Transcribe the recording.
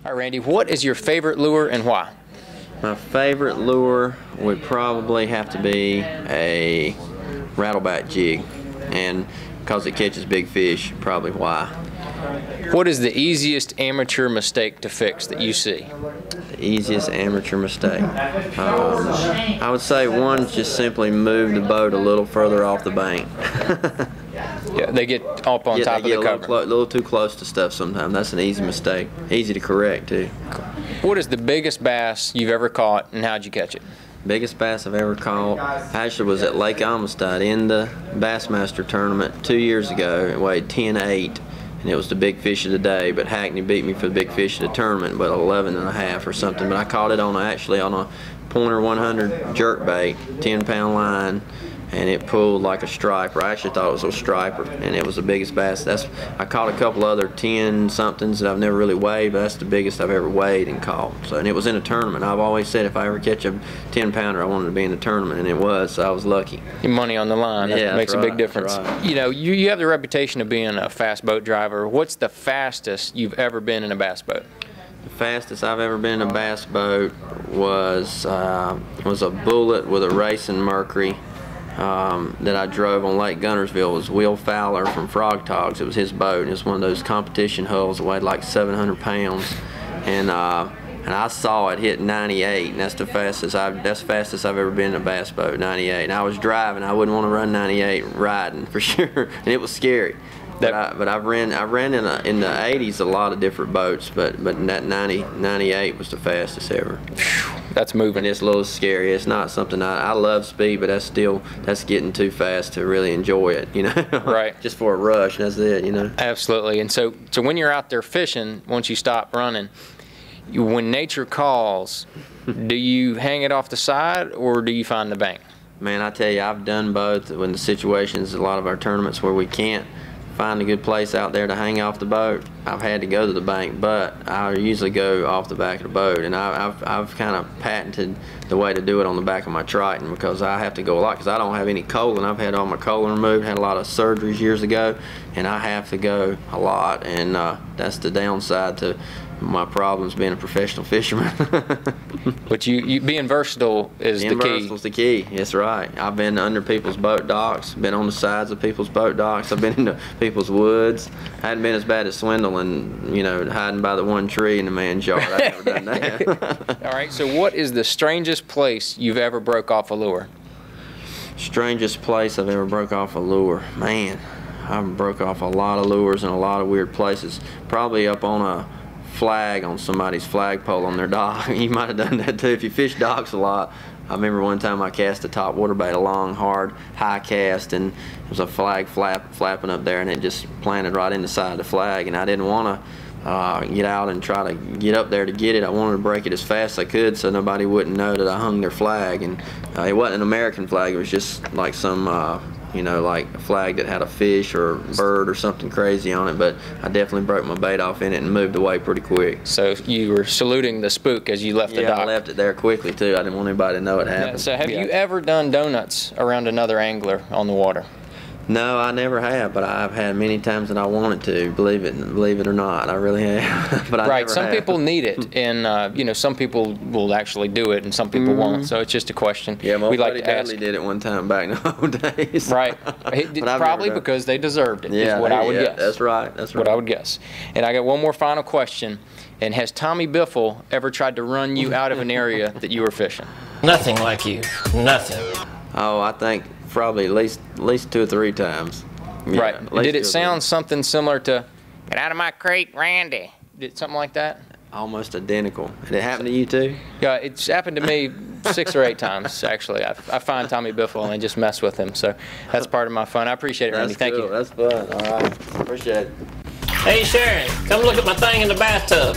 All right, Randy, what is your favorite lure and why? My favorite lure would probably have to be a rattleback jig, and because it catches big fish, probably why. What is the easiest amateur mistake to fix that you see? The easiest amateur mistake. I would say one's just simply move the boat a little further off the bank. Yeah, they get up on top of the cover. A little too close to stuff sometimes. That's an easy mistake. Easy to correct too. What is the biggest bass you've ever caught, and how'd you catch it? Biggest bass I've ever caught actually was at Lake Amistad in the Bassmaster tournament 2 years ago. It weighed 10.8, and it was the big fish of the day, but Hackney beat me for the big fish of the tournament, but 11.5 or something. But I caught it actually on a Pointer 100 jerkbait, 10-pound line, and it pulled like a striper. I actually thought it was a striper, and it was the biggest bass. I caught a couple other 10-somethings that I've never really weighed, but that's the biggest I've ever weighed and caught. So, and it was in a tournament. I've always said if I ever catch a 10-pounder, I wanted to be in the tournament, and it was, so I was lucky. Your money on the line, that makes a big difference. Right. You know, you have the reputation of being a fast boat driver. What's the fastest you've ever been in a bass boat? The fastest I've ever been in a bass boat was a Bullet with a Racing Mercury. That I drove on Lake Guntersville. It was Will Fowler from Frog Togs. It was his boat, and it was one of those competition hulls that weighed like 700 pounds. And I saw it hit 98, and that's the fastest I've ever been in a bass boat, 98. And I was driving. I wouldn't want to run 98 riding for sure, and it was scary. But I ran in the 80s a lot of different boats, but that 98 was the fastest ever. That's moving. And it's a little scary. It's not something I love speed, but that's getting too fast to really enjoy it, you know. Right. Just for a rush, that's it, you know. Absolutely. And so when you're out there fishing, once you stop running, when nature calls, do you hang it off the side or do you find the bank? Man, I tell you, I've done both. When the situations, a lot of our tournaments where we can't find a good place out there to hang off the boat, I've had to go to the bank, but I usually go off the back of the boat, and I've kind of patented the way to do it on the back of my Triton, because I have to go a lot because I don't have any colon. I've had all my colon removed, had a lot of surgeries years ago, and I have to go a lot, and that's the downside to my problems being a professional fisherman. But you being versatile is the key. Being versatile is the key. That's right. I've been under people's boat docks, been on the sides of people's boat docks. I've been into people's woods. I hadn't been as bad as swindling, you know, hiding by the one tree in the man's yard. I've never done that. All right. So what is the strangest place you've ever broke off a lure? Strangest place I've ever broke off a lure, man. I broke off a lot of lures in a lot of weird places. Probably up on a flag on somebody's flagpole on their dock. You might have done that too if you fish docks a lot. I remember one time I cast a top water bait, a long, hard, high cast, and there was a flag flapping up there, and it just planted right in the side of the flag, and I didn't want to get out and try to get up there to get it. I wanted to break it as fast as I could so nobody wouldn't know that I hung their flag, and it wasn't an American flag. It was just like some you know, like a flag that had a fish or a bird or something crazy on it, but I definitely broke my bait off in it and moved away pretty quick. So you were saluting the spook as you left the dock. Yeah, I left it there quickly too. I didn't want anybody to know it happened. Yeah, so have you ever done donuts around another angler on the water? No, I never have, but I've had many times that I wanted to. Believe it or not, I really have. But I right. never Some have. people need it, and you know, some people will actually do it, and some people won't. So it's just a question. Yeah, my we buddy like to ask. Dudley did it one time back in the old days. Right. Probably because they deserved it. Yeah, is what I would guess. That's right. That's right. What I would guess. And I got one more final question. And has Tommy Biffle ever tried to run you out of an area that you were fishing? Nothing like you. Nothing. Oh, I think probably at least 2 or 3 times. Yeah, right. Did it sound something similar to, "Get out of my creek, Randy"? Did something like that? Almost identical. Did it happen to you too? Yeah, it's happened to me 6 or 8 times, actually. I find Tommy Biffle and I just mess with him. So that's part of my fun. I appreciate it, Randy. Thank you. That's fun. All right. Appreciate it. Hey, Sharon, come look at my thing in the bathtub.